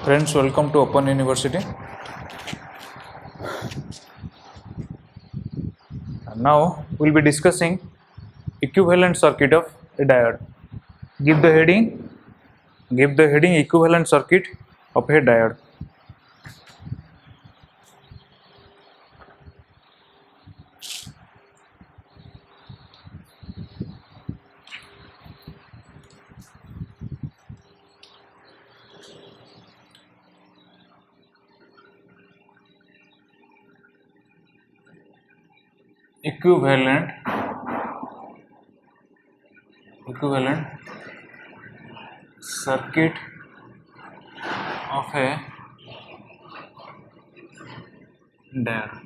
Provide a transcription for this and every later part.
Friends, welcome to Open University. Now we'll be discussing equivalent circuit of a diode. Give the heading equivalent circuit of a diode. Equivalent circuit of a diode.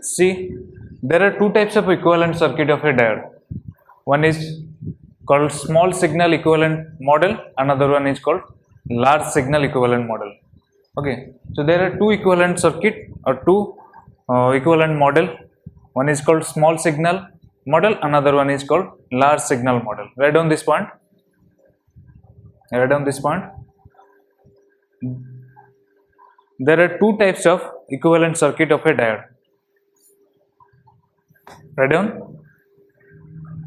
See, there are two types of equivalent circuit of a diode. One is called small signal equivalent model, another one is called large signal equivalent model. Okay, so there are two equivalent circuit or two equivalent model. One is called small signal model, another one is called large signal model. Write down this point. There are two types of equivalent circuit of a diode. Write down.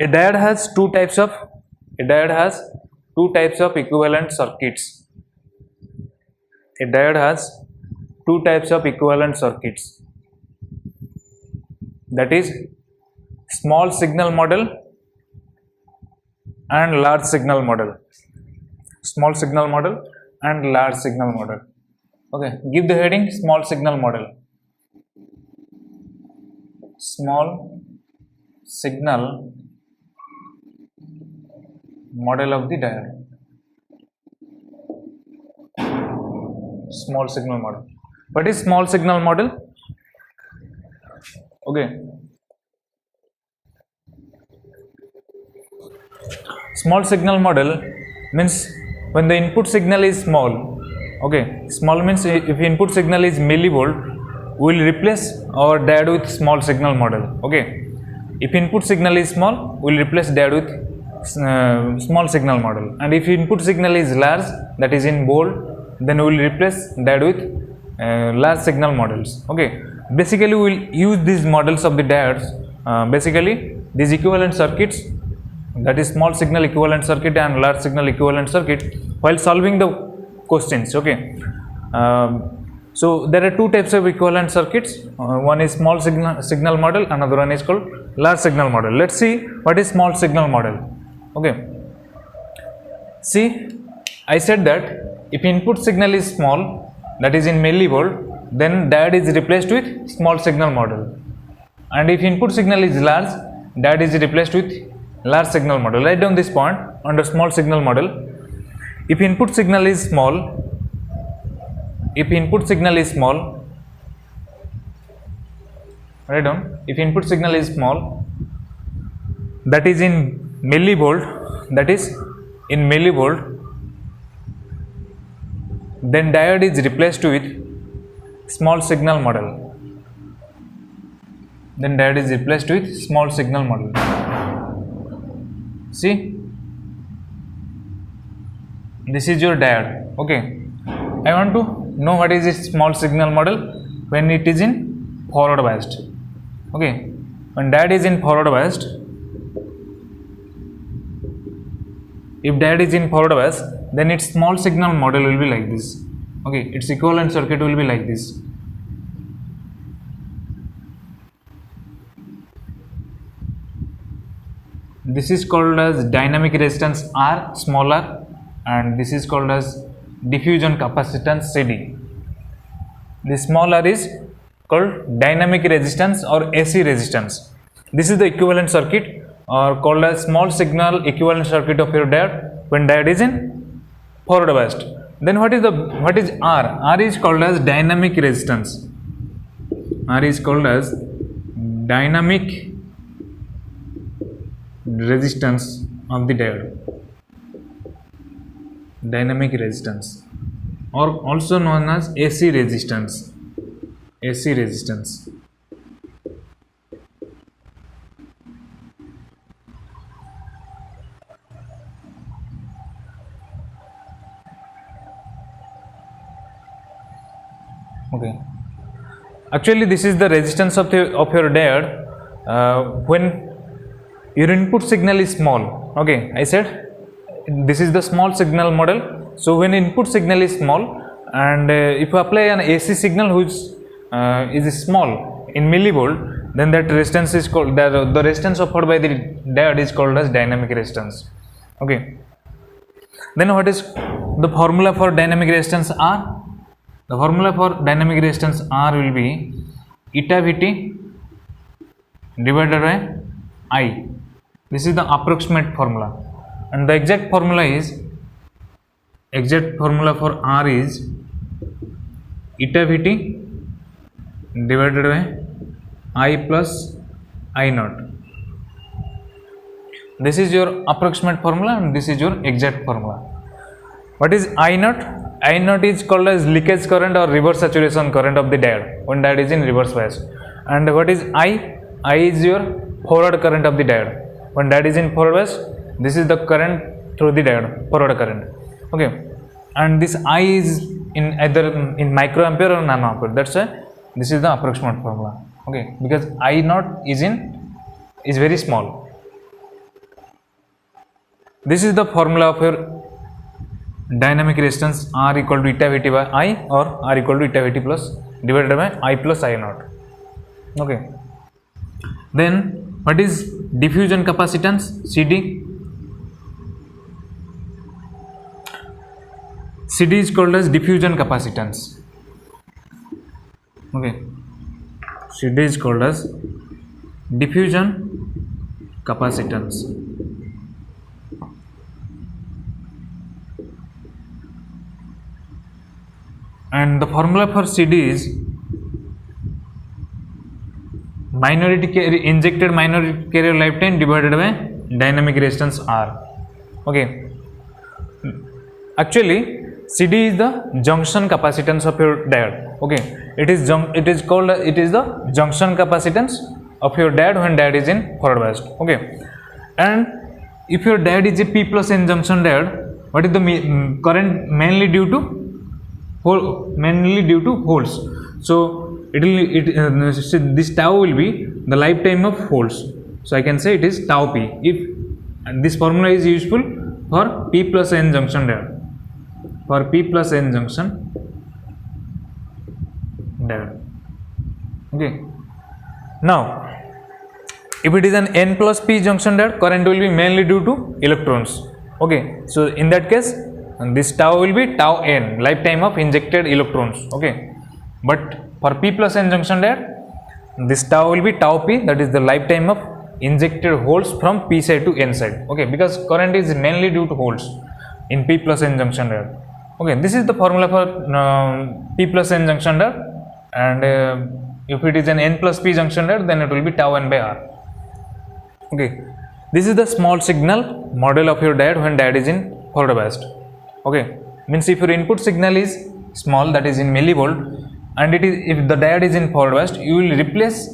A diode has two types of equivalent circuits. A diode has two types of equivalent circuits. That is small signal model and large signal model. Small signal model and large signal model. Okay, give the heading small signal model. Small signal model of the diode. Small signal model. What is small signal model? Okay. Small signal model means when the input signal is small. Okay. Small means if input signal is millivolt, we will replace our diode with small signal model. Okay. If input signal is small, we will replace diode with small signal model. And if input signal is large, that is in volt, then we will replace diode with large signal models. Okay. Basically, we will use these models of the diodes. Basically, these equivalent circuits, that is small signal equivalent circuit and large signal equivalent circuit, while solving the questions. Okay. So there are two types of equivalent circuits. One is small signal model, another one is called large signal model. Let's see what is small signal model. Okay. See, I said that if input signal is small, that is in millivolt, then diode is replaced with small signal model. And if input signal is large, diode is replaced with large signal model. Write down this point under small signal model. If input signal is small, write down, if input signal is small, that is in millivolt, then diode is replaced with small signal model. See, this is your diode. Okay, I want to know what is this small signal model when it is in forward biased. Okay, when diode is in forward biased, if diode is in forward bias, then its small signal model will be like this. Okay, its equivalent circuit will be like this. This is called as dynamic resistance R, small r, and this is called as diffusion capacitance CD. The small r is called dynamic resistance or AC resistance. This is the equivalent circuit or called as small signal equivalent circuit of your diode when diode is in forward biased. Then what is R? R is called as dynamic resistance. R is called as dynamic resistance of the diode, dynamic resistance, or also known as AC resistance. AC resistance. Okay. Actually, this is the resistance of your diode when your input signal is small. Okay, I said this is the small signal model. So when input signal is small, and if you apply an AC signal which is small in millivolt, then that resistance is called the resistance offered by the diode is called as dynamic resistance. Okay. Then what is the formula for dynamic resistance R? The formula for dynamic resistance R will be eta Vt divided by I. This is the approximate formula, and the exact formula for R is eta Vt divided by I plus I naught. This is your approximate formula, and this is your exact formula. What is I naught? I naught is called as leakage current or reverse saturation current of the diode when diode is in reverse bias. And what is I? I is your forward current of the diode. When diode is in forward bias, this is the current through the diode, forward current. Okay. And this I is in either in microampere or nanoampere. That's why this is the approximate formula. Okay. Because I naught is very small. This is the formula of your dynamic resistance R equal to eta Vt by I, or R equal to eta Vt plus divided by I plus I naught. Okay. Then what is diffusion capacitance? CD. CD is called as diffusion capacitance. Okay. CD is called as diffusion capacitance. And the formula for CD is injected minority carrier lifetime divided by dynamic resistance R. Okay. Actually, CD is the junction capacitance of your diode. Okay. It is the junction capacitance of your diode when diode is in forward biased. Okay. And if your diode is a P plus N junction diode, what is the current mainly due to holes. So this tau will be the lifetime of holes. So I can say it is tau P. And this formula is useful for P plus N junction diode. For P plus N junction diode. Okay. Now, if it is an N plus P junction diode, current will be mainly due to electrons. Okay. So in that case, and this tau will be tau N, lifetime of injected electrons. Okay. But for P plus N junction diode, this tau will be tau P, that is the lifetime of injected holes from P side to N side. Okay. Because current is mainly due to holes in P plus N junction diode. Okay. This is the formula for P plus N junction diode, and if it is an N plus P junction diode, then it will be tau N by R. Okay. This is the small signal model of your diode when diode is in forward biased. Okay, means if your input signal is small, that is in millivolt, and if the diode is in forward biased, you will replace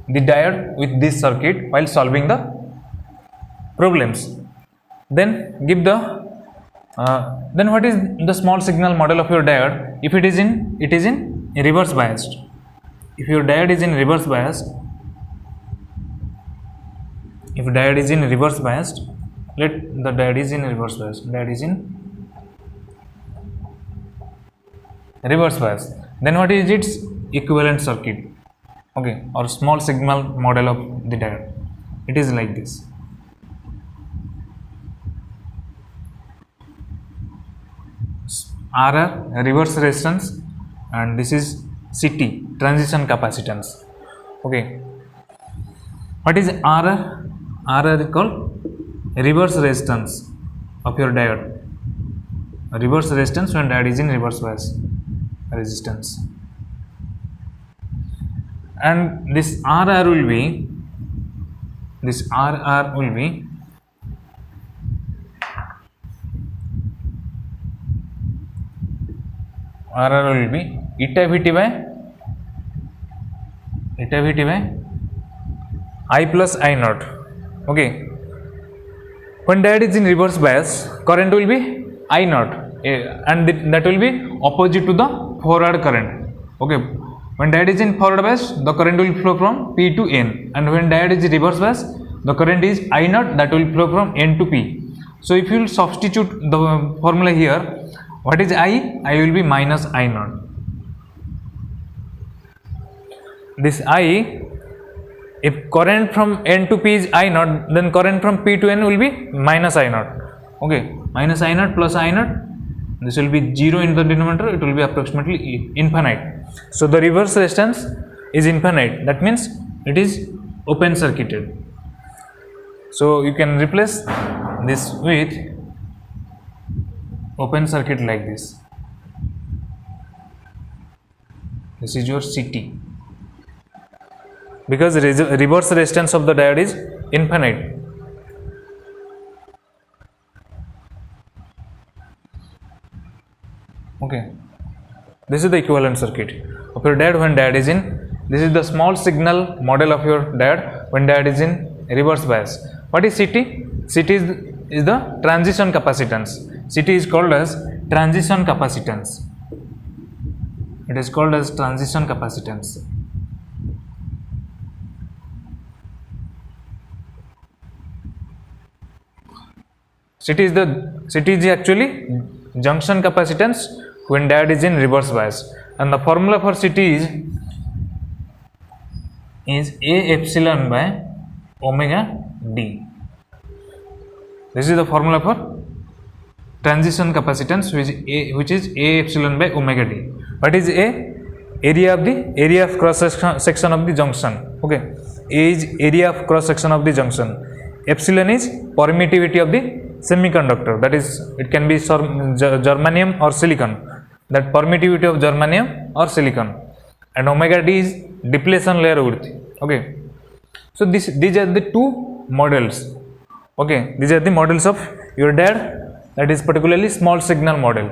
the diode with this circuit while solving the problems. Then then what is the small signal model of your diode? If it is in reverse biased. If your diode is in reverse biased, let the diode is in reverse biased. Diode is in reverse bias. Then what is its equivalent circuit? Okay, or small signal model of the diode. It is like this. RR, reverse resistance, and this is CT, transition capacitance. Okay. What is RR? RR is called reverse resistance of your diode. Reverse resistance when diode is in reverse bias resistance. And this RR will be RR will be eta Vt by I plus I naught. Okay. When diode is in reverse bias, current will be I naught, and that will be opposite to the forward current. Okay. When diode is in forward bias, the current will flow from P to N, and when diode is in reverse bias, the current is I naught, that will flow from N to P. So if you will substitute the formula here, what is I? I will be minus I naught. This I, if current from N to P is I naught, then current from P to N will be minus I naught. Okay, minus I naught plus I naught. This will be 0 in the denominator. It will be approximately infinite. So the reverse resistance is infinite. That means it is open circuited. So you can replace this with open circuit like this. This is your CT. Because reverse resistance of the diode is infinite. Okay, this is the equivalent circuit of your diode when diode is in. This is the small signal model of your diode when diode is in reverse bias. What is CT? CT is the transition capacitance. CT is called as transition capacitance. It is called as transition capacitance. CT is actually junction capacitance when diode is in reverse bias, and the formula for CT is A epsilon by omega D. This is the formula for transition capacitance, which is A epsilon by omega D. What is A? Area of cross section of the junction. Okay, A is area of cross section of the junction. Epsilon is permittivity of the semiconductor, that is, it can be germanium or silicon, that permittivity of germanium or silicon, and omega D is depletion layer width. Okay, so these are the two models. Okay, these are the models of your diode, that is particularly small signal model.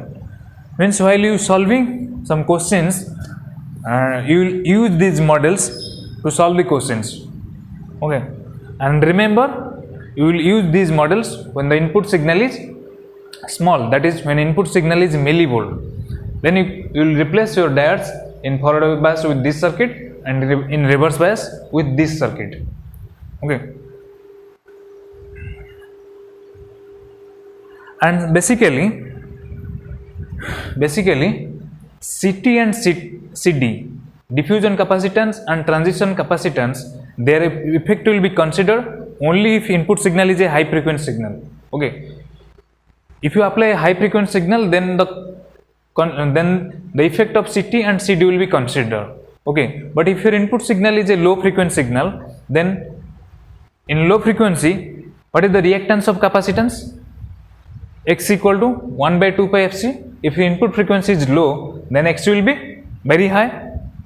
Means while you solving some questions, you will use these models to solve the questions. Okay, and remember, you will use these models when the input signal is small, that is when input signal is millivolt. Then you will replace your diodes in forward bias with this circuit and in reverse bias with this circuit. Okay, and basically CT and CD, diffusion capacitance and transition capacitance, their effect will be considered only if input signal is a high frequency signal. Okay, if you apply a high frequency signal, then the effect of CT and CD will be considered. Okay, but if your input signal is a low frequency signal, then in low frequency, what is the reactance of capacitance? X equal to 1 by 2 pi Fc. If your input frequency is low, then X will be very high.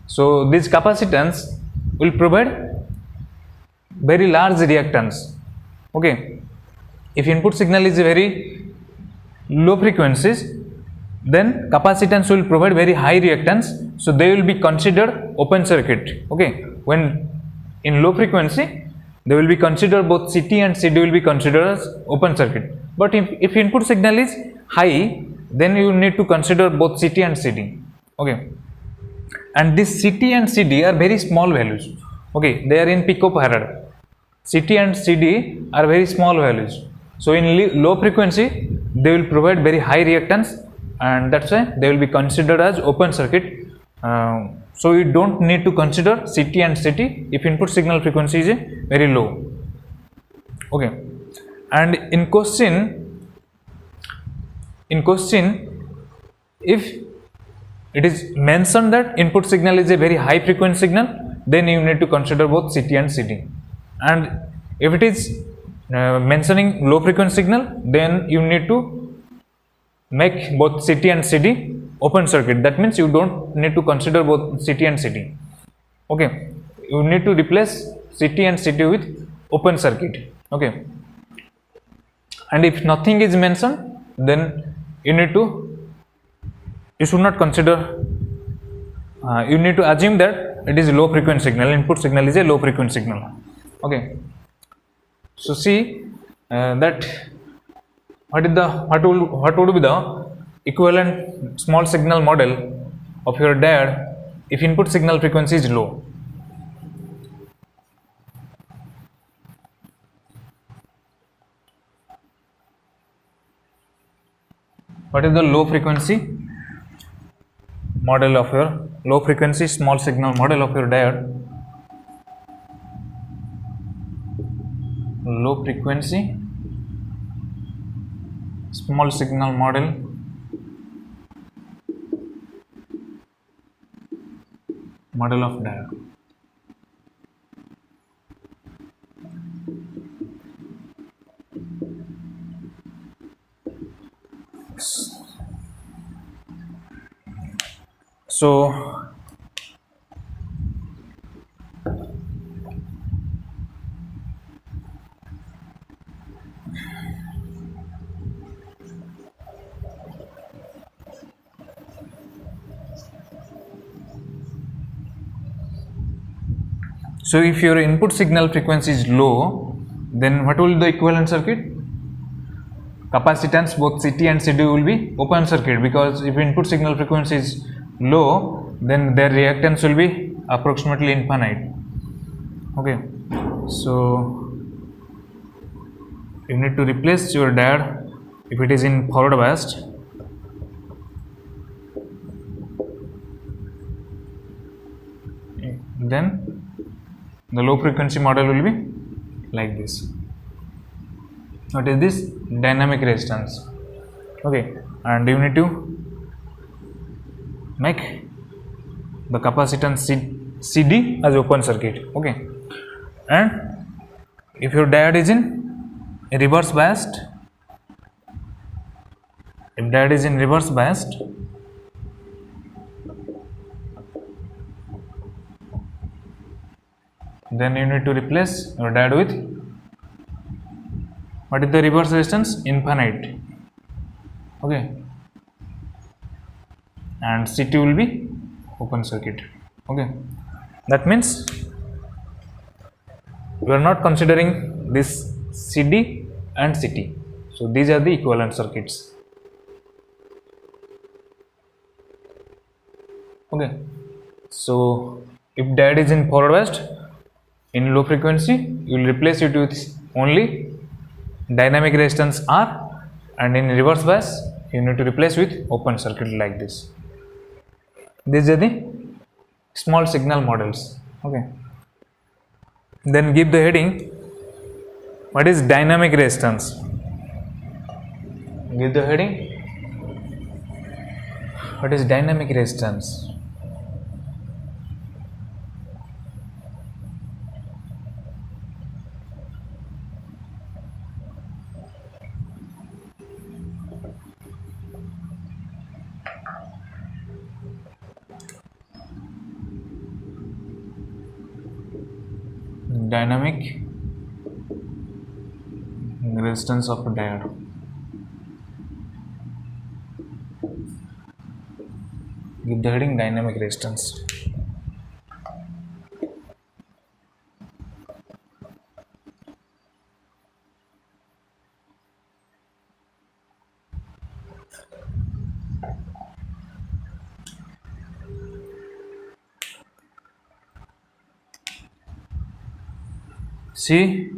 So this capacitance will provide very large reactance. Okay, if input signal is very low frequencies, then capacitance will provide very high reactance, so they will be considered open circuit. Okay, when in low frequency, they will be considered, both CT and CD will be considered as open circuit. But if input signal is high, then you need to consider both CT and CD. Okay, and this CT and CD are very small values. Okay, they are in picofarad. CT and CD are very small values. So in low frequency, they will provide very high reactance, and that's why they will be considered as open circuit. So you don't need to consider CT and CD if input signal frequency is very low. Okay, and in question, if it is mentioned that input signal is a very high frequency signal, then you need to consider both CT and CD. And if it is mentioning low frequency signal, then you need to make both CT and CD open circuit. That means you don't need to consider both CT and CD. Okay, you need to replace CT and CD with open circuit. Okay, and if nothing is mentioned, then you need to you should not consider, you need to assume that it is a low frequency signal, input signal is a low frequency signal. Okay, so see that what would be the equivalent small signal model of your diode if input signal frequency is low. What is the low frequency model of your low frequency small signal model of your diode? Low frequency small signal model of diode. So if your input signal frequency is low, then what will be the equivalent circuit? Capacitance both CT and CD will be open circuit, because if input signal frequency is low, then their reactance will be approximately infinite. Okay, so you need to replace your diode if it is in forward biased. Then the low frequency model will be like this. What is this? Dynamic resistance. Okay, and you need to make the capacitance CD as open circuit. Okay, and if your diode is in reverse biased, then you need to replace your diode with, what is the reverse resistance? Infinite. Okay, and CT will be open circuit. Okay, that means we are not considering this CD and CT. So these are the equivalent circuits. Okay, so if diode is in forward biased, in low frequency, you will replace it with only dynamic resistance R, and in reverse bias, you need to replace with open circuit like this. These are the small signal models. Okay. Then give the heading. What is dynamic resistance? Give the heading. What is dynamic resistance? Dynamic resistance of a diode. Give the heading dynamic resistance. See,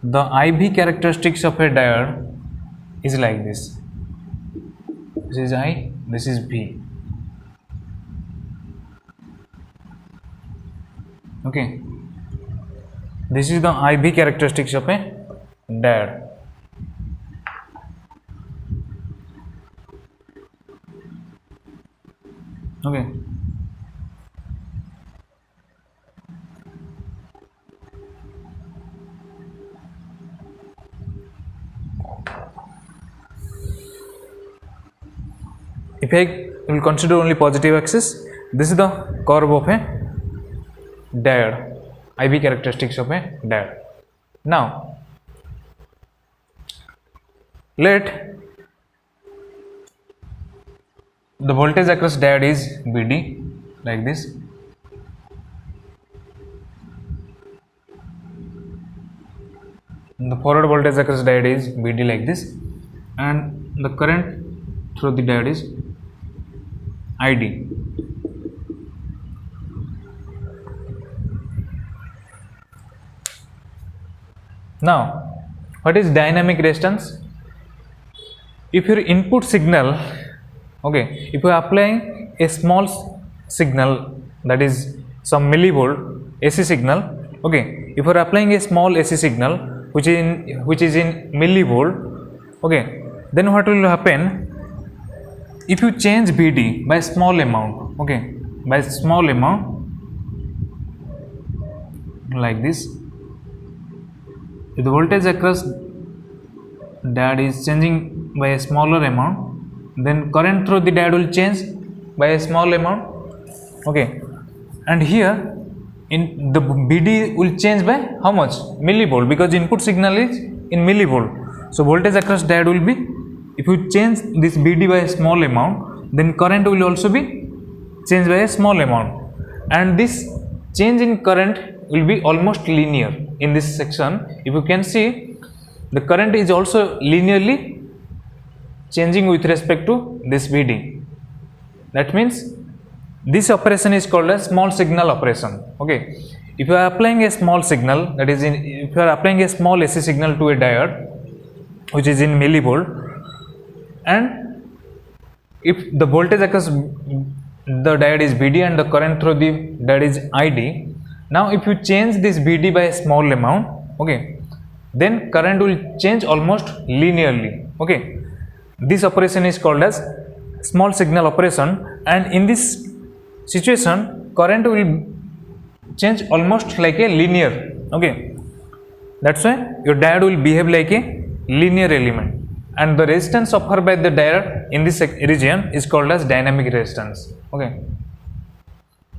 the IV characteristics of a diode is like this. This is I, this is V. Okay, this is the IV characteristics of a diode. Okay. If I will consider only positive axis, this is the curve of a diode, IV characteristics of a diode. Now, the voltage across diode is Vd, like this. The forward voltage across diode is Vd, like this, and the current through the diode is Id. Now, what is dynamic resistance? If your input signal, okay, if you are applying a small signal, that is some millivolt AC signal, okay, if you are applying a small AC signal which is in millivolt, okay, then what will happen? If you change Vd by small amount, okay, by small amount, like this, if the voltage across diode is changing by a smaller amount, then current through the diode will change by a small amount, okay, and here in the Vd will change by how much? Millivolt, because input signal is in millivolt. So voltage across diode will be, if you change this Vd by a small amount, then current will also be changed by a small amount, and this change in current will be almost linear. In this section, if you can see, the current is also linearly changing with respect to this Vd. That means this operation is called a small signal operation. Okay, if you are applying a small signal, that is, if you are applying a small AC signal to a diode which is in millivolt, and if the voltage across the diode is Vd and the current through the diode is Id, now if you change this Vd by a small amount, okay, then current will change almost linearly. Okay, this operation is called as small signal operation, and in this situation current will change almost like a linear. Okay, that's why your diode will behave like a linear element, and the resistance offered by the diode in this region is called as dynamic resistance. Okay,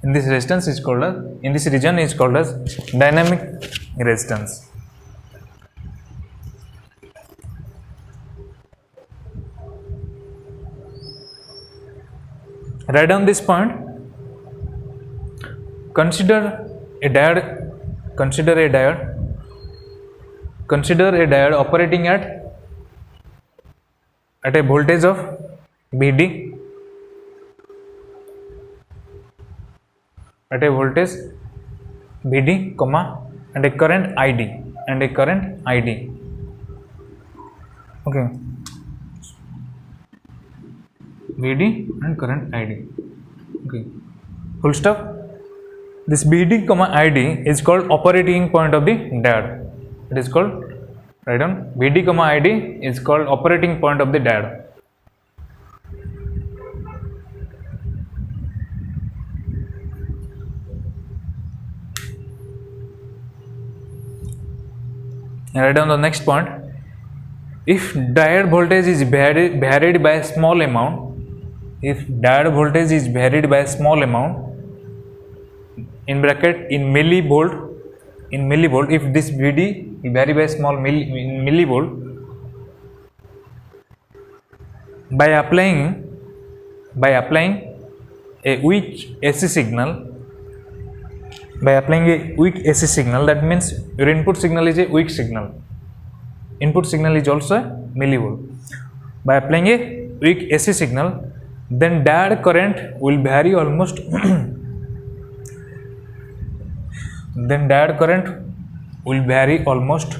in this resistance is called as, in this region is called as dynamic resistance. Write down this point. Consider a diode operating at a voltage of Vd, at a voltage Vd, and a current Id, okay, Vd and current Id, okay, full stop. This Vd, Id is called operating point of the diode. It is called, write down, Vd, Id is called operating point of the diode. And write down the next point. If diode voltage is varied by a small amount, in bracket in millivolt, if this Vd vary by small in millivolt, by applying a weak AC signal, that means your input signal is a weak signal, input signal is also a millivolt. By applying a weak AC signal, then diode current will vary almost then diode current will vary almost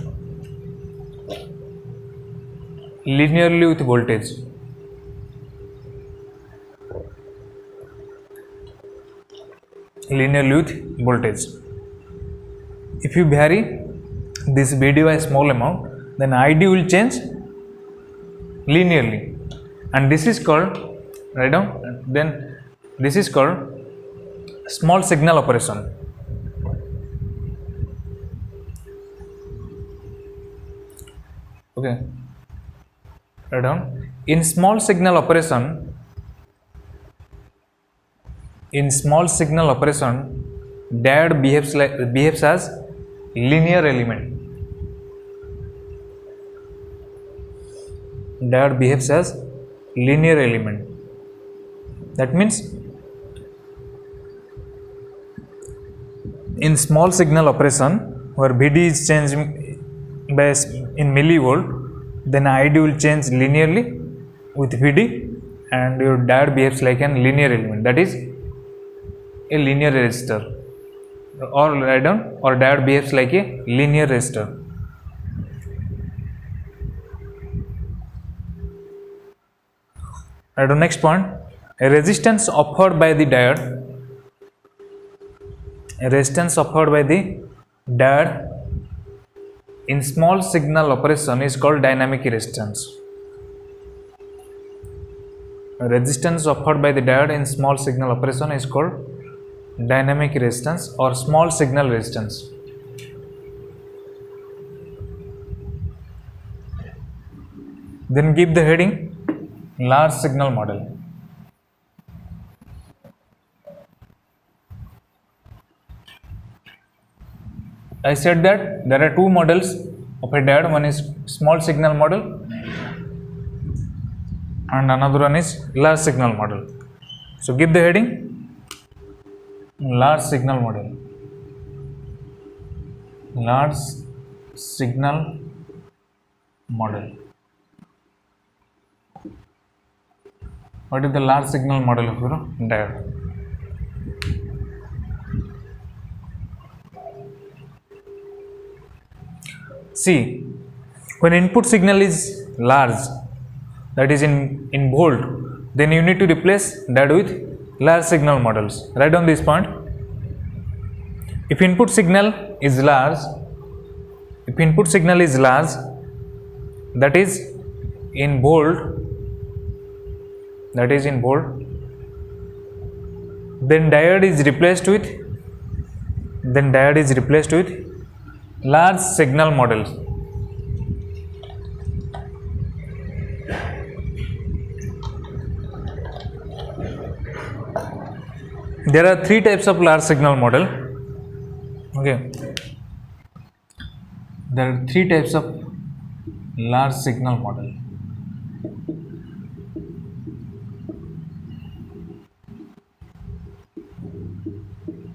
linearly with voltage. If you vary this Vd by a small amount, then Id will change linearly, and this is called, write down, then this is called small signal operation. Okay, write down, in small signal operation, diode behaves as linear element. Diode behaves as linear element. That means in small signal operation where Vd is changing by in millivolt, then Id will change linearly with Vd and your diode behaves like a linear element, that is a linear resistor, or write down, or diode behaves like a linear resistor. Write down next point, a resistance offered by the diode, a resistance offered by the diode in small signal operation is called dynamic resistance. A resistance offered by the diode in small signal operation is called dynamic resistance or small signal resistance. Then give the heading large signal model. I said that there are two models of a diode, one is small signal model and another one is large signal model. So give the heading large signal model. Large signal model. What is the large signal model of your diode? See, when input signal is large, that is in volt, then you need to replace that with large signal models. Write down this point. If input signal is large, that is in volt, then diode is replaced with large signal models. There are three types of large signal model. Okay, there are three types of large signal model.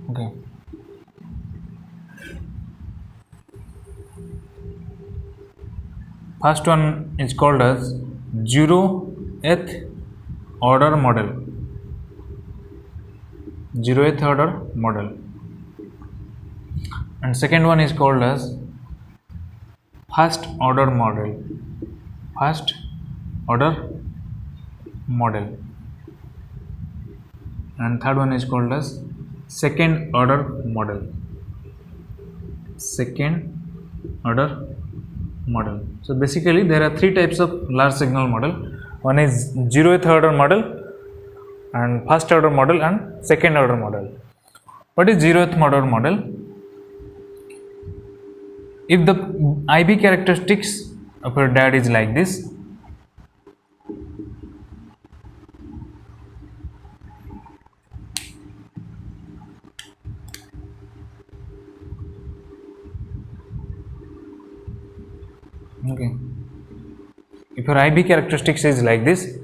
Okay, first one is called as zeroth order model. Zeroth order model. And second one is called as first order model. First order model. And third one is called as second order model. Second order model. So basically there are three types of large signal model. One is zeroth order model and first order model and second order model. What is zeroth order model? If the IV characteristics of your diode is like this, okay, if your IV characteristics is like this,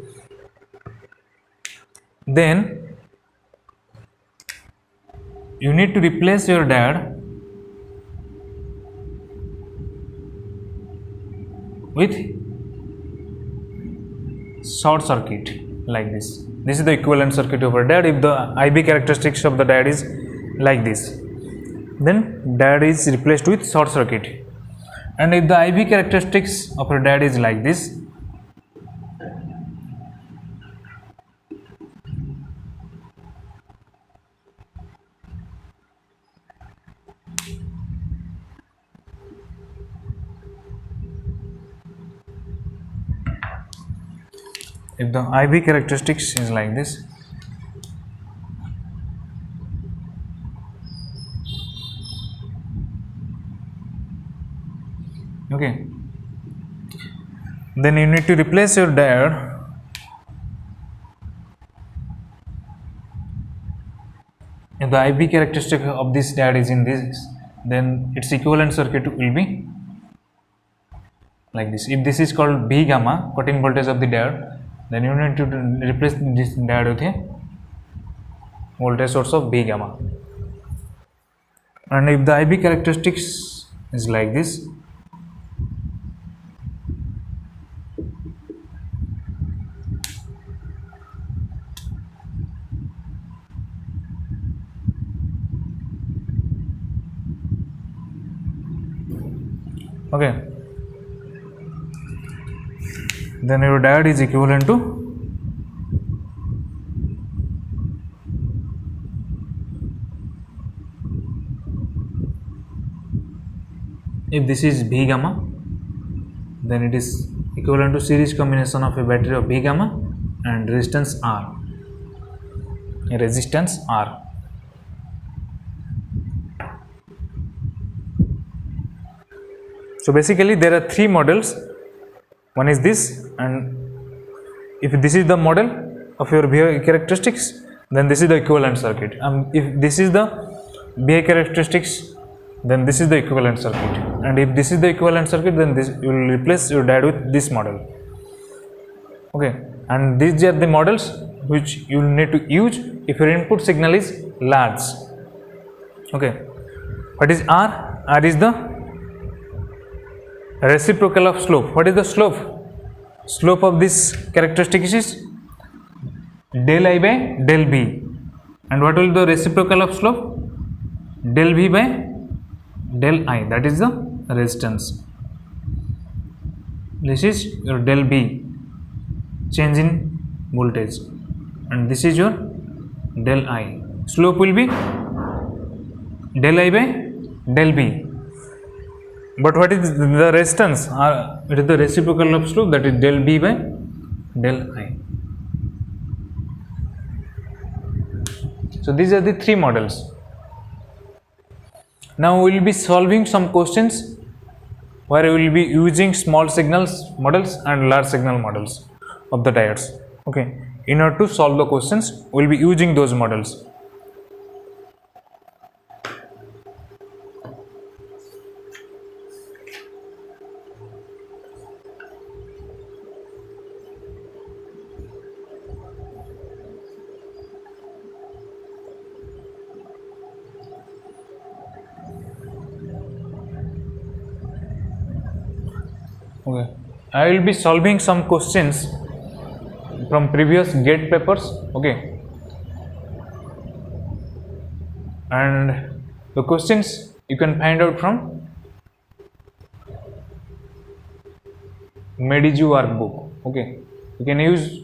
then you need to replace your diode with short circuit like this. This is the equivalent circuit of a diode. If the IV characteristics of the diode is like this, then diode is replaced with short circuit. And if the IV characteristics of a diode is like this, if the IV characteristics is like this, okay, then you need to replace your diode if the IV characteristic of this diode is in this, then its equivalent circuit will be like this. If this is called V gamma, cut-in voltage of the diode, then you need to replace this diode with a voltage source of V gamma. And if the IV characteristics is like this, okay, then your diode is equivalent to if this is V gamma, then it is equivalent to series combination of a battery of V gamma and resistance R. So basically there are three models. One is this, and if this is the model of your VI characteristics, then this is the equivalent circuit. If this is the VI characteristics, then this is the equivalent circuit. And if this is the equivalent circuit, then this you will replace your diode with this model. Okay, and these are the models which you will need to use if your input signal is large. Okay, what is R? R is the reciprocal of slope. What is the slope? Slope of this characteristic is del I by del V. And what will be the reciprocal of slope? Del V by del I, that is the resistance. This is your del V, change in voltage, and this is your del I. Slope will be del I by del V. But what is the resistance? It is the reciprocal of slope, that is del V by del I. So these are the three models. Now we will be solving some questions where we will be using small signals models and large signal models of the diodes. Okay, in order to solve the questions, we will be using those models. Okay, I will be solving some questions from previous GATE papers. Okay, and the questions you can find out from Mediju workbook. Okay, you can use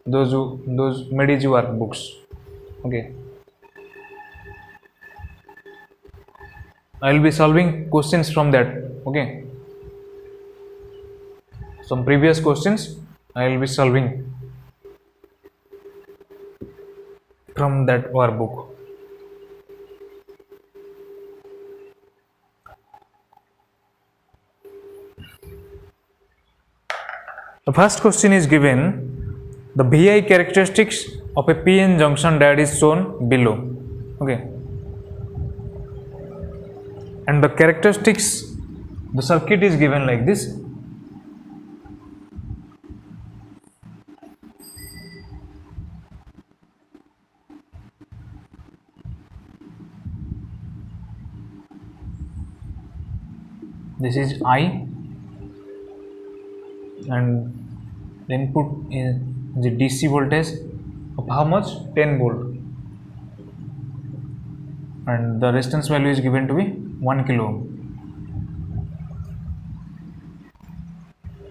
those Mediju workbooks. Okay, I will be solving questions from that. Okay, some previous questions I will be solving from that workbook. The first question is given, the VI characteristics of a PN junction diode is shown below. Okay, and the characteristics, the circuit is given like this. This is I, and the input is the DC voltage of how much? 10 volt, and the resistance value is given to be 1 kilo ohm.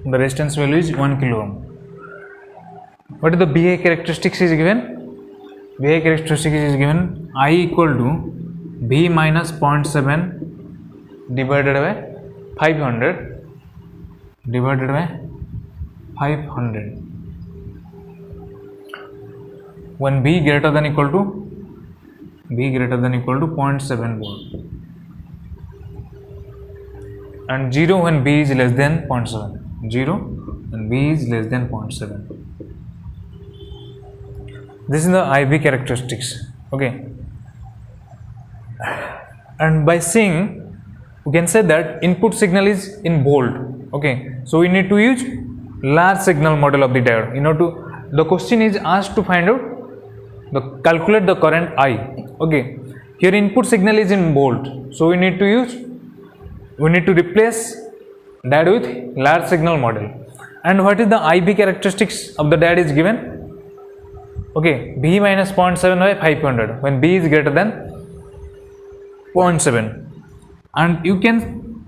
The resistance value is 1 kilo ohm. What is the VI characteristics is given? VI characteristics is given I equal to V minus 0.7 divided by 500 divided by 500 when V greater than equal to 0.7 volt, and 0 when V is less than 0.7, 0 when V is less than 0.7. This is the IV characteristics. Okay, and by seeing we can say that input signal is in volt. Okay, so we need to use large signal model of the diode. The question is asked to find out calculate the current I. Okay, here input signal is in volt, so we need to replace diode with large signal model. And what is the IB characteristics of the diode is given? Okay, B minus 0.7 by 500 when B is greater than 0.7, and you can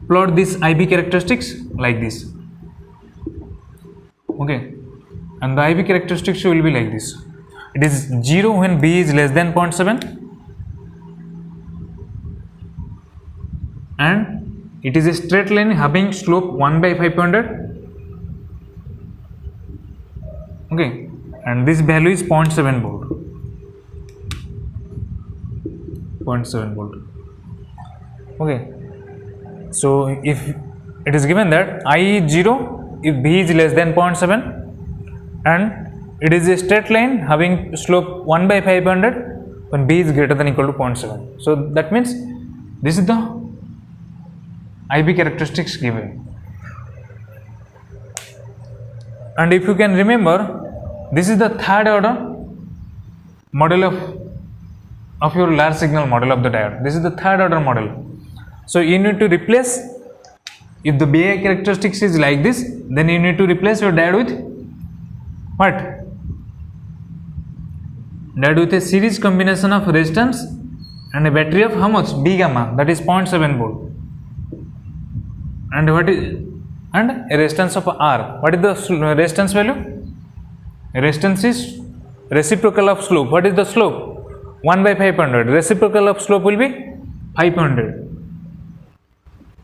plot this IB characteristics like this. Okay, and the IB characteristics will be like this. It is 0 when B is less than 0.7, and it is a straight line having slope 1 by 500. Okay, and this value is 0.7 volt. 0.7 volt. Okay, so if it is given that I is 0 if B is less than 0.7, and it is a straight line having slope 1 by 500 when B is greater than equal to 0.7. So that means this is the IB characteristics given. And if you can remember, this is the third order model of your large signal model of the diode. This is the third order model. So you need to replace, if the BI characteristics is like this, then you need to replace your diode with what? Diode with a series combination of resistance and a battery of how much? B gamma, that is 0.7 volt. And what is, and a resistance of R. What is the resistance value? Resistance is reciprocal of slope. What is the slope? 1 by 500. Reciprocal of slope will be 500.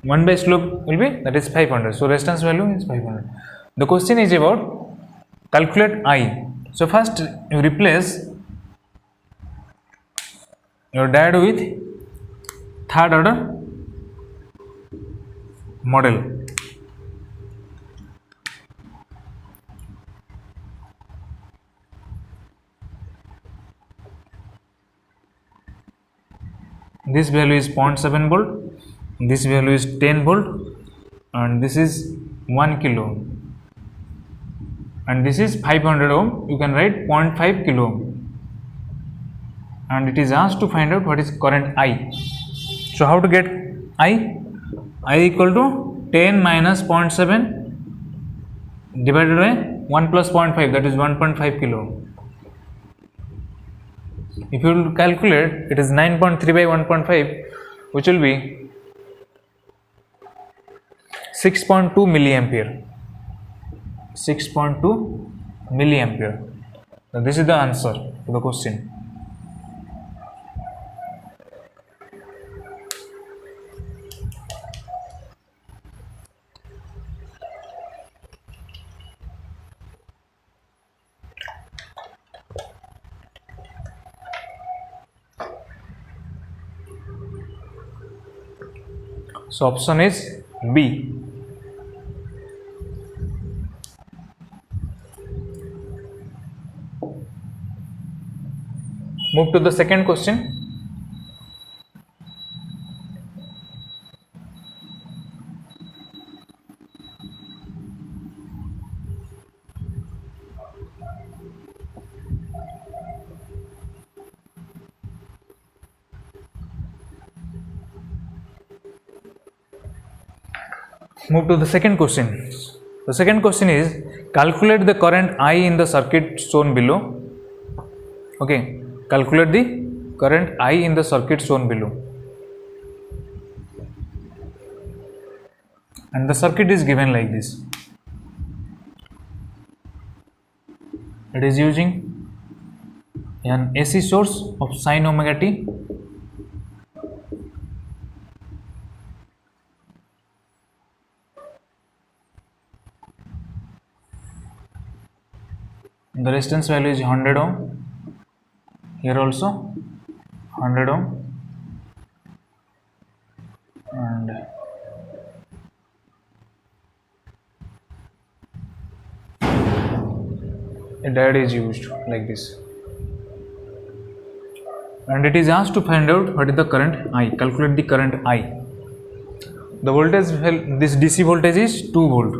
1 by slope will be, that is 500. So resistance value is 500. The question is about calculate I. So first you replace your diode with third order model. This value is 0.7 volt, this value is 10 volt, and this is 1 kilo ohm, and this is 500 ohm. You can write 0.5 kilo ohm, and it is asked to find out what is current I. So how to get I? I equal to 10 minus 0.7 divided by 1 plus 0.5, that is 1.5 kilo ohm. If you will calculate, it is 9.3 by 1.5, which will be 6.2 milliampere. 6.2 milliampere. So this is the answer to the question. So option is B. Move to the second question. Move to the second question. The second question is calculate the current I in the circuit shown below. Okay, calculate the current I in the circuit shown below. And the circuit is given like this. It is using an AC source of sin omega t. The resistance value is 100 ohm. Here also 100 ohm, and a diode is used like this, and it is asked to find out what is the current I. Calculate the current I. The voltage, this DC voltage is 2 volt,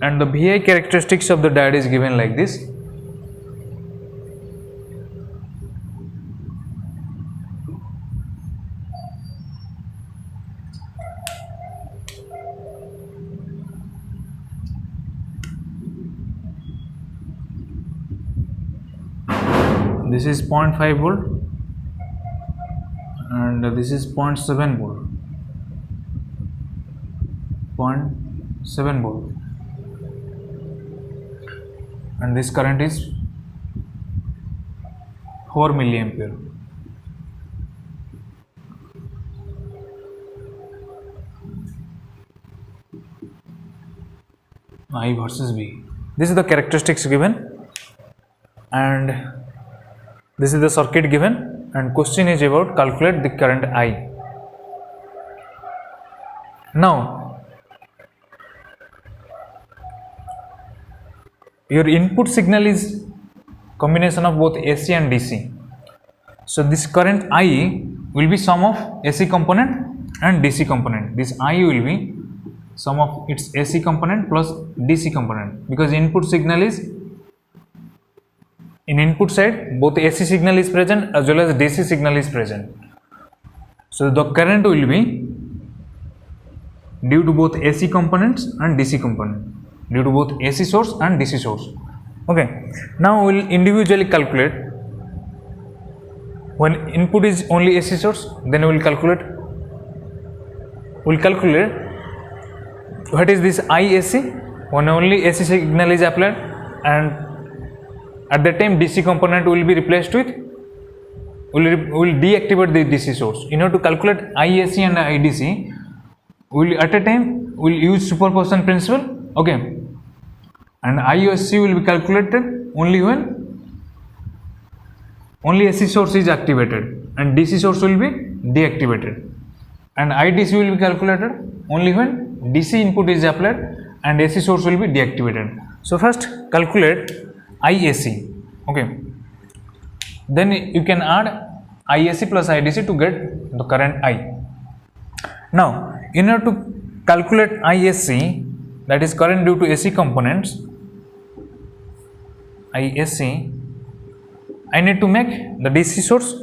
and the VI characteristics of the diode is given like this. this is 0.5 volt and this is 0.7 volt. 0.7 volt, and this current is 4 milliampere. I versus V. This is the characteristics given, and this is the circuit given, and question is about calculate the current I. Now your input signal is combination of both AC and DC. So this current I will be sum of AC component and DC component. This I will be sum of its AC component plus DC component, because input signal is in input side both AC signal is present as well as DC signal is present. So the current will be due to both AC components and DC component, due to both AC source and DC source. Okay, now we will individually calculate. When input is only AC source, then we will calculate what is this IAC when only AC signal is applied, and at that time DC component will be replaced with, will deactivate the DC source. In order to calculate IAC and IDC, will at a time will use superposition principle. Okay, and IOC will be calculated only when only AC source is activated and DC source will be deactivated, and IDC will be calculated only when DC input is applied and AC source will be deactivated. So first calculate IAC. Okay, then you can add IAC plus IDC to get the current I. Now in order to calculate IAC, that is current due to AC components, IAC, I need to make the DC source,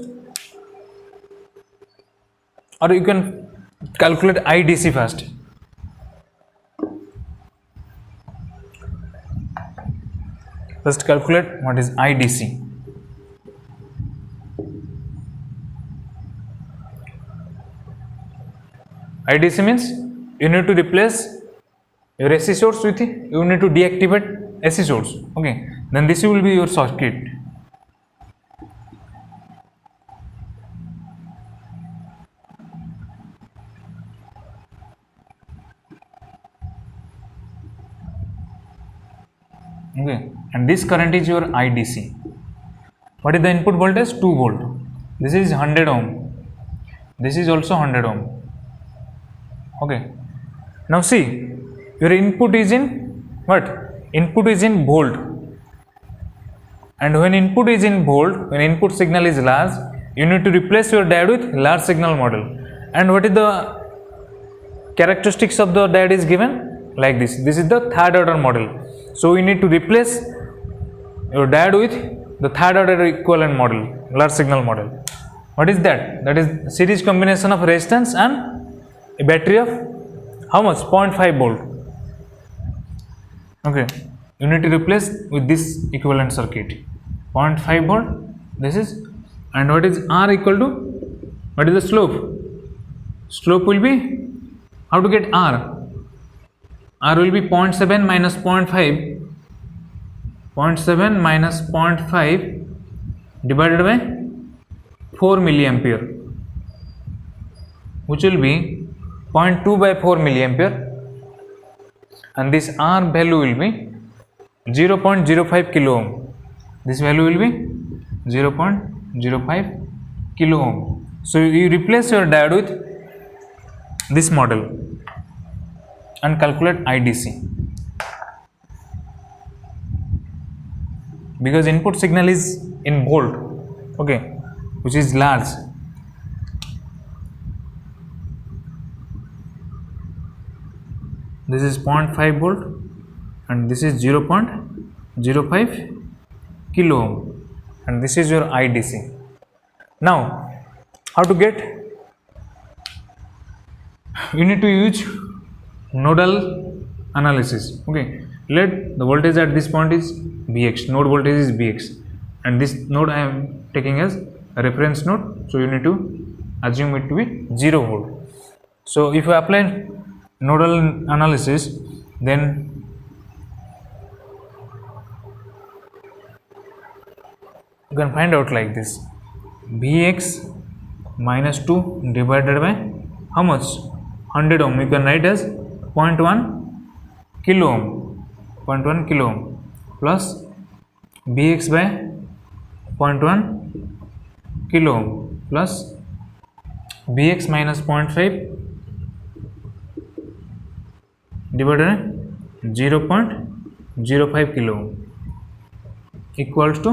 or you can calculate IDC first. First calculate what is IDC. IDC means you need to replace your AC source with it, you need to deactivate AC source. Okay, then this will be your circuit. Okay, and this current is your IDC. What is the input voltage? 2 volt. This is 100 ohm. This is also 100 ohm. Okay, now see, your input is in what? Input is in volt, and when input is in volt, when input signal is large, you need to replace your diode with large signal model. And what is the characteristics of the diode is given like this. This is the third order model. So we need to replace your diode with the third order equivalent model, large signal model. What is that? That is series combination of resistance and a battery of how much? 0.5 volt. Okay, you need to replace with this equivalent circuit. 0.5 volt. This is, and what is R equal to? What is the slope? Slope will be, how to get R? R will be 0.7 minus 0.5, 0.7 minus 0.5 divided by 4 milliampere, which will be 0.2 by 4 milliampere, and this R value will be 0.05 kilo ohm. This value will be 0.05 kilo ohm. So you replace your diode with this model and calculate IDC, because input signal is in volt, okay, which is large. This is 0.5 volt and this is 0.05 kilo ohm, and this is your IDC. Now how to get? You need to use nodal analysis. Okay, let the voltage at this point is Vx, node voltage is Vx, and this node I am taking as a reference node, so you need to assume it to be 0 volt. So if you apply nodal analysis, then you can find out like this: Vx minus 2 divided by how much? 100 ohm. You can write as 0.1 kilo ohm, 0.1 kilo ohm, plus Vx by 0.1 kilo ohm plus Vx minus 0.5 divided by 0.05 kilo ohm equals to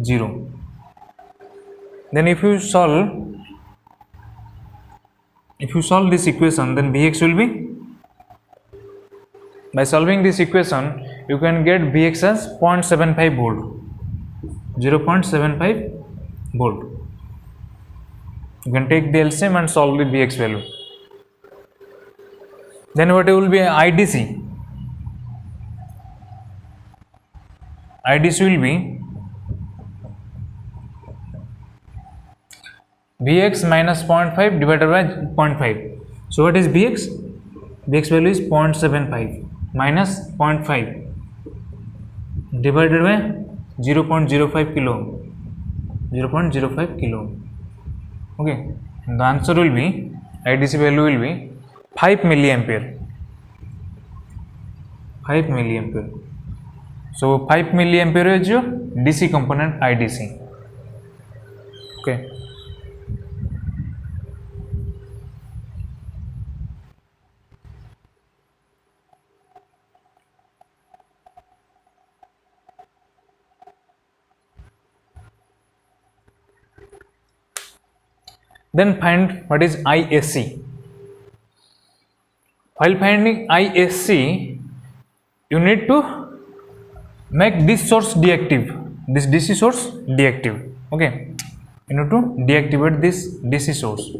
0. Then if you solve this equation, then Vx will be, by solving this equation you can get Vx as 0.75 volt, 0.75 volt. You can take the LCM and solve the Vx value. Then what will be IDC? IDC will be Vx minus 0.5 divided by 0.5. So what is Vx? Vx value is 0.75 minus 0.5 divided by 0.05 kilo ohm, 0.05 kilo ohm. Okay, the answer will be, IDC value will be 5 milliampere. 5 milliampere. So 5 milliampere is your DC component IDC. Okay. Then find what is ISC. While finding ISC, you need to make this source deactive, this DC source deactive. Okay, you need to deactivate this DC source.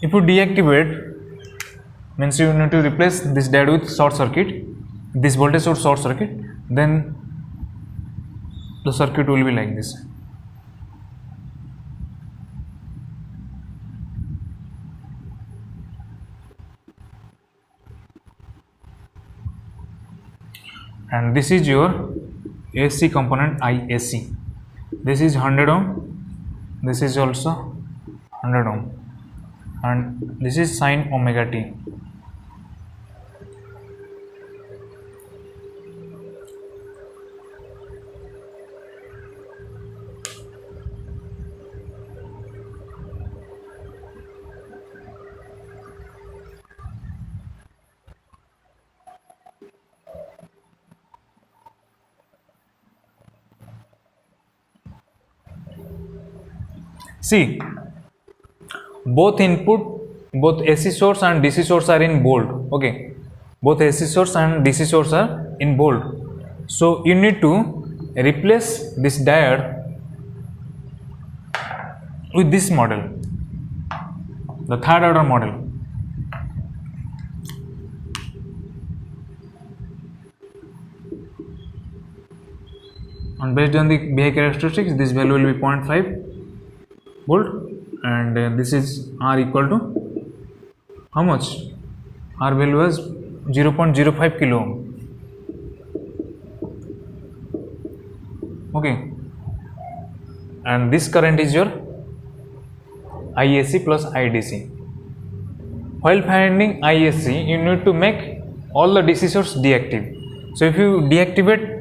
If you deactivate, means you need to replace this diode with short circuit, this voltage source short circuit, then the circuit will be like this. And this is your AC component ISC. This is 100 ohm, this is also 100 ohm, and this is sine omega t. See, both AC source and DC source are in bold. Okay, both AC source and DC source are in bold. So you need to replace this diode with this model, the third order model. And based on the behavior characteristics, this value will be 0.5 volt, and this is R equal to how much? R value was 0.05 kilo ohm. Okay, and this current is your ISC plus IDC. While finding ISC, you need to make all the DC source deactive. So if you deactivate,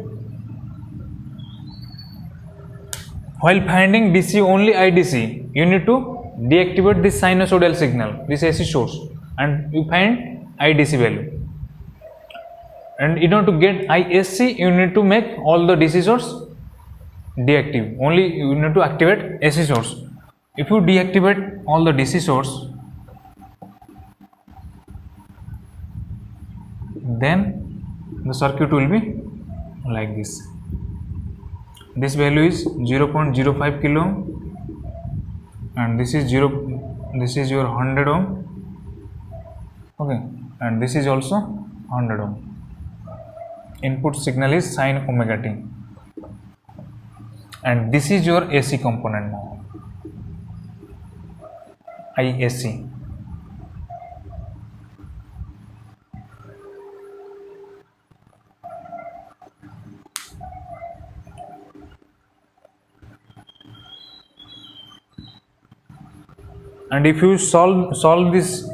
while finding DC only IDC, you need to deactivate this sinusoidal signal, this AC source, and you find IDC value. And in order to get ISC, you need to make all the DC source deactive. Only you need to activate AC source. If you deactivate all the DC source, then the circuit will be like this. This value is 0.05 kilo ohm, and this is your 100 ohm. Okay, and this is also 100 ohm. Input signal is sine omega t, and this is your AC component now, IAC. And if you solve this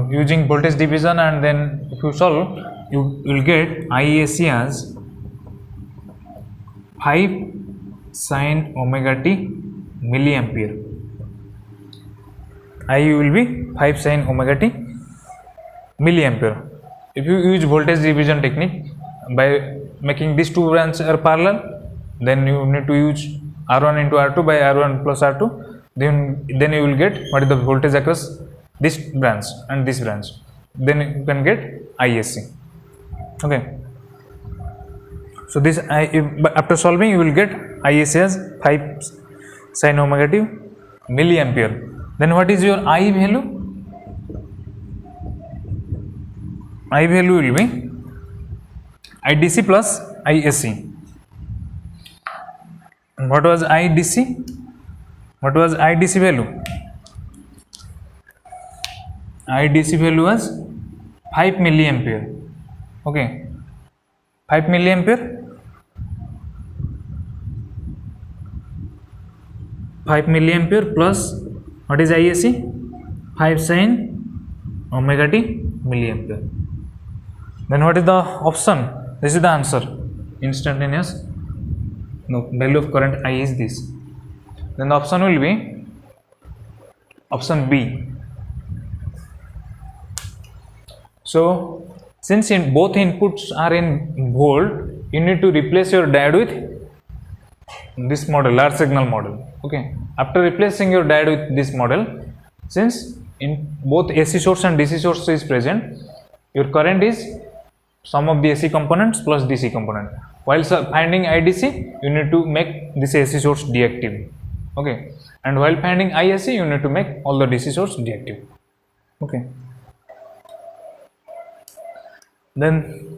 using voltage division, and then if you solve, you will get IAC as 5 sine omega t milliampere. I will be 5 sine omega t milliampere. If you use voltage division technique by making these two branches are parallel, then you need to use R1 into R2 by R1 plus R2. Then you will get what is the voltage across this branch and this branch. Then you can get IAC. Okay. So this after solving, you will get IAC as 5 sine omega t milliampere. Then what is your I value? I value will be IDC plus IAC. What was IDC? What was IDC value? IDC value was 5 milliampere. Okay, 5 milliampere. 5 milliampere plus what is IAC? 5 sine omega t milliampere. Then what is the option? This is the answer. Instantaneous. No, value of current I is this. Then the option will be option B. So since both inputs are in volt, you need to replace your diode with this model, large signal model. Okay. After replacing your diode with this model, since in both AC source and DC source is present, your current is sum of the AC components plus DC component. While finding IDC, you need to make this AC source deactive. Okay, and while finding IAC, you need to make all the DC source deactive. Okay, then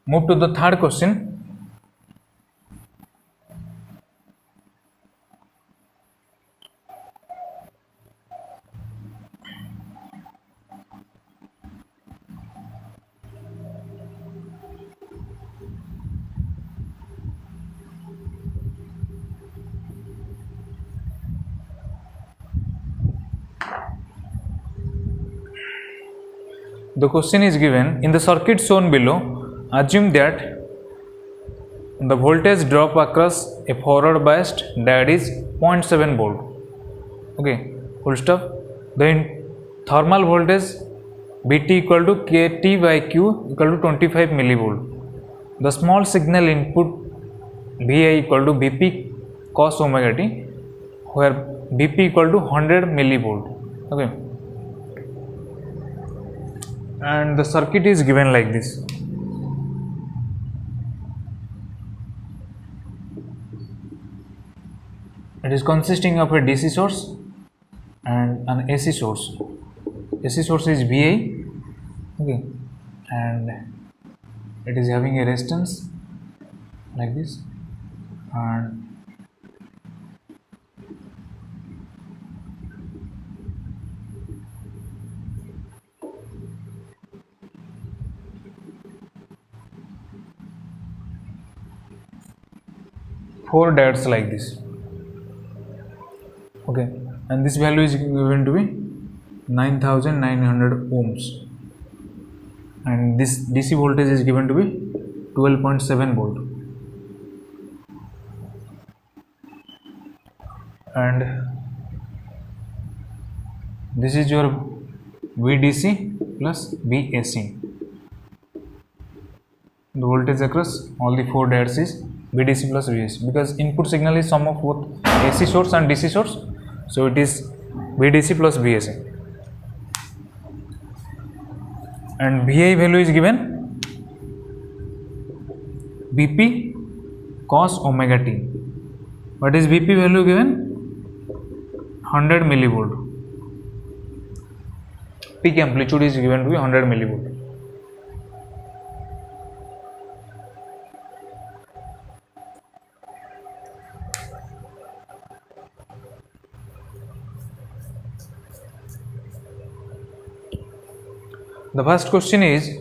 move to the third question. The question is given in the circuit shown below. Assume that the voltage drop across a forward biased diode is 0.7 volt. Okay, full stop. The thermal voltage Vt equal to Kt by Q equal to 25 millivolt. The small signal input Vi equal to Vp cos omega t, where Vp equal to 100 millivolt. Okay. And the circuit is given like this. It is consisting of a DC source and an AC source. AC source is Vi, okay, and it is having a resistance like this, and four diodes like this. Okay, and this value is going to be 9900 ohms, and this DC voltage is given to be 12.7 volt, and this is your VDC plus VAC. The voltage across all the four diodes is VDC plus VAC, because input signal is sum of both AC source and DC source, so it is VDC plus VAC. and VI value is given Vp cos omega t. What is Vp value given? 100 millivolt. Peak amplitude is given to be 100 millivolt. The first question is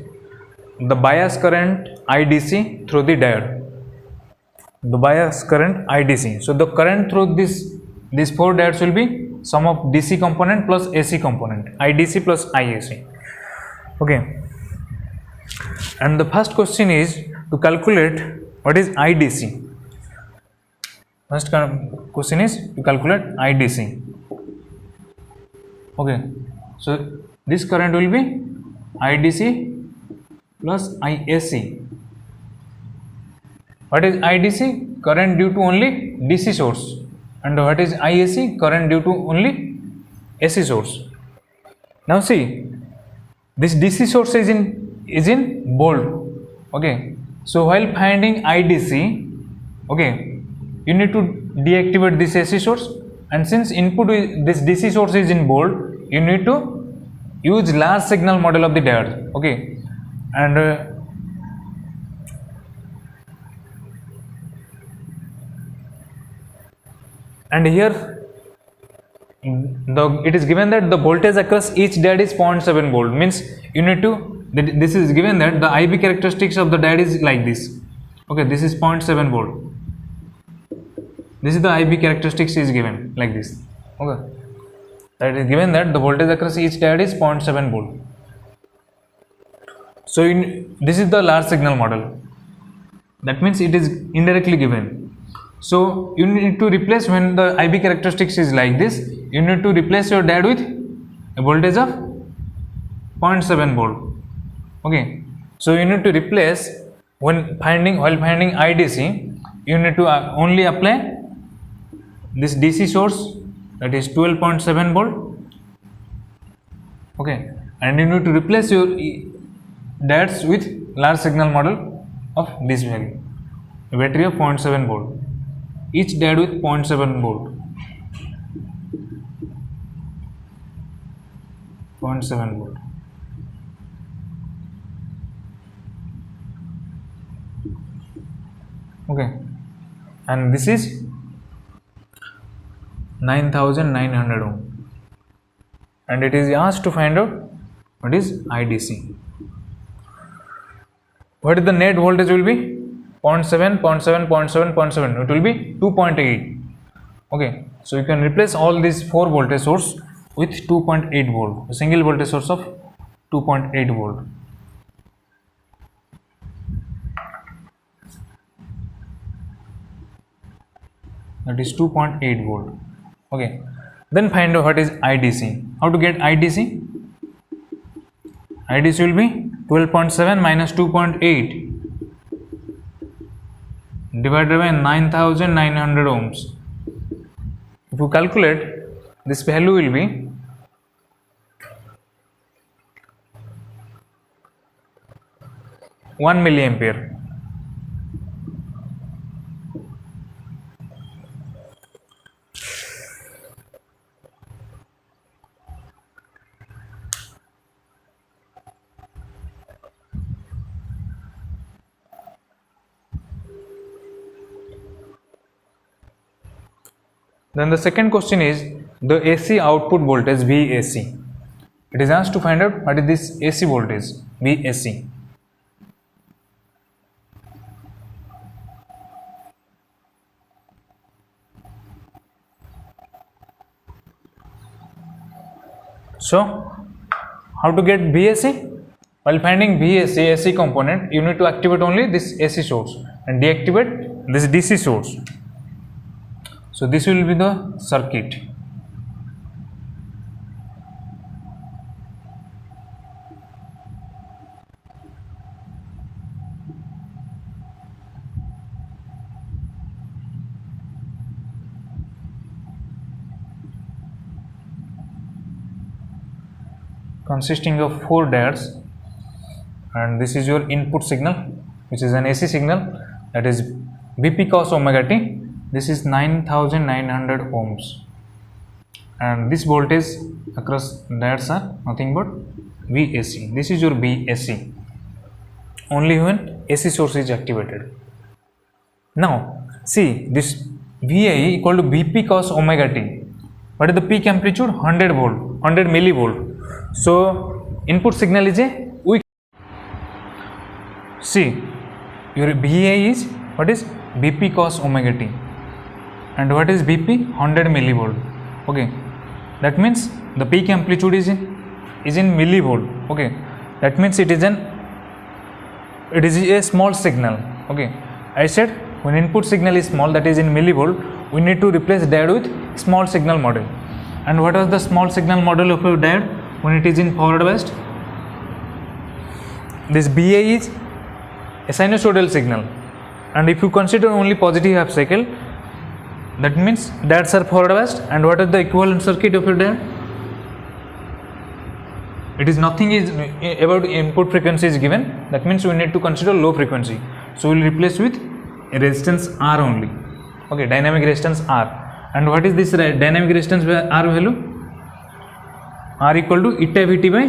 the bias current IDC through the diode. The bias current IDC. So the current through these four diodes will be sum of DC component plus AC component, IDC plus IAC. Okay. And the first question is to calculate what is IDC. First question is to calculate IDC. Okay. So this current will be IDC plus IAC. What is IDC? Current due to only DC source. And what is IAC? Current due to only AC source. Now see, this DC source is in bold. Okay. So while finding IDC, okay, you need to deactivate this AC source, and since input this DC source is in bold, you need to use large signal model of the diode. Okay. And here it is given that the voltage across each diode is 0.7 volt, means you need to, this is given that the IV characteristics of the diode is like this. Okay, this is 0.7 volt. This is the IV characteristics is given like this. Okay, that is given that the voltage across each diode is 0.7 volt. So this is the large signal model. That means it is indirectly given. So you need to replace, when the IV characteristics is like this, you need to replace your diode with a voltage of 0.7 volt. Okay. So you need to replace, while finding IDC, you need to only apply this DC source, that is 12.7 volt. Okay. And you need to replace your diodes with large signal model of this value, a battery of 0.7 volt. Each diode with 0.7 volt. 0.7 volt. Okay. And this is 9900 ohm. And it is asked to find out what is IDC. What is the net voltage will be? 0.7, 0.7, 0.7, 0.7. It will be 2.8. Okay. So you can replace all these four voltage source with 2.8 volt. A single voltage source of 2.8 volt. That is 2.8 volt. Okay. Then find out what is IDC. How to get IDC? IDC will be 12.7 minus 2.8 divided by 9900 ohms. If you calculate, this value will be 1 milliampere. Then the second question is the AC output voltage VAC. It is asked to find out what is this AC voltage VAC. So how to get VAC? While finding VAC AC component, you need to activate only this AC source and deactivate this DC source. So this will be the circuit. Consisting of 4 diodes. and this is your input signal, which is an AC signal, that is Vp cos omega t. This is 9900 ohms, and this voltage across diodes are nothing but VAC. This is your VAC only when AC source is activated. Now see, this VA equal to Vp cos omega t. What is the peak amplitude? 100 volt, 100 millivolt. So input signal is a weak. See, your VA is, what is Vp cos omega t, and what is Vp? 100 millivolt. Okay, that means the peak amplitude is in millivolt. Okay, that means it is a small signal. Okay, I said when input signal is small, that is in millivolt, we need to replace diode with small signal model. And what was the small signal model of a diode when it is in forward biased? This BA is a sinusoidal signal, and if you consider only positive half cycle, that means diodes are forward biased. And what is the equivalent circuit of a diode? It is nothing is about input frequency is given, that means we need to consider low frequency, so we will replace with a resistance R only. Okay, dynamic resistance R. And what is this dynamic resistance R value? R equal to eta Vt by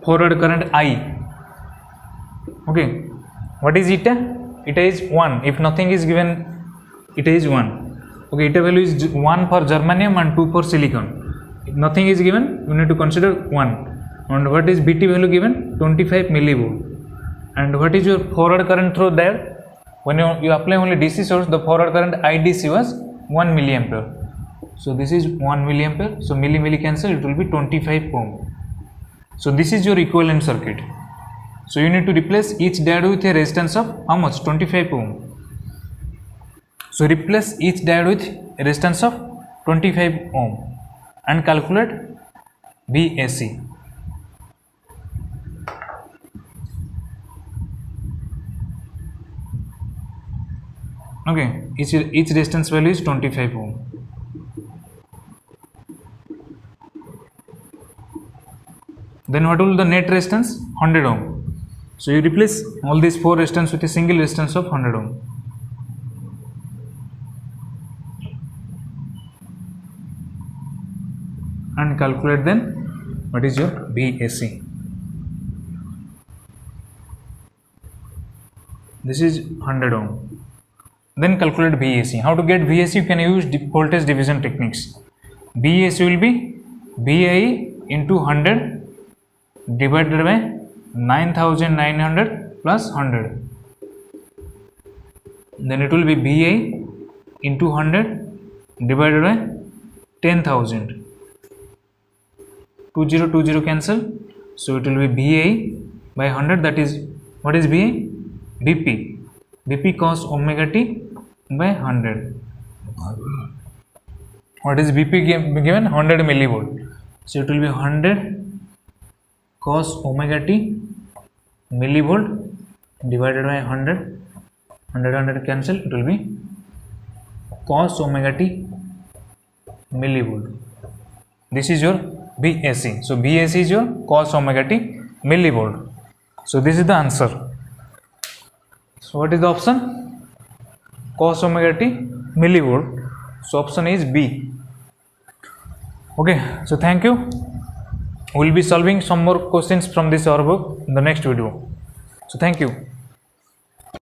forward current I. Okay, what is eta? Eta is 1. If nothing is given, eta is 1. Okay, eta value is 1 for germanium and 2 for silicon. If nothing is given, you need to consider 1. And what is Vt value given? 25 millivolt. And what is your forward current through diode? When you apply only DC source, the forward current IDC was 1 milliampere. So this is 1 milliampere. So milli cancel, it will be 25 ohm. So this is your equivalent circuit. So you need to replace each diode with a resistance of how much? 25 ohm. So replace each diode with a resistance of 25 ohm and calculate VAC. Okay, each resistance value is 25 ohm. Then what will the net resistance? 100 ohm. So you replace all these 4 resistance with a single resistance of 100 ohm. And calculate then what is your VAC. This is 100 ohm. Then calculate VAC. How to get VAC? You can use voltage division techniques. VAC will be VA into 100 divided by 9900 plus 100. Then it will be VA into 100 divided by 10,000. 20 cancel. So it will be VA by 100. That is, what is VA? Vp. Vp cos omega t by 100. What is Vp given? 100 millivolt. So it will be 100 cos omega t millivolt divided by 100. 100 cancel. It will be cos omega t millivolt. This is your VAC. So VAC is your cos omega t millivolt. So this is the answer. So what is the option? Cos omega t millivolt. So option is B. Okay, so thank you. We will be solving some more questions from this our book in the next video. So thank you.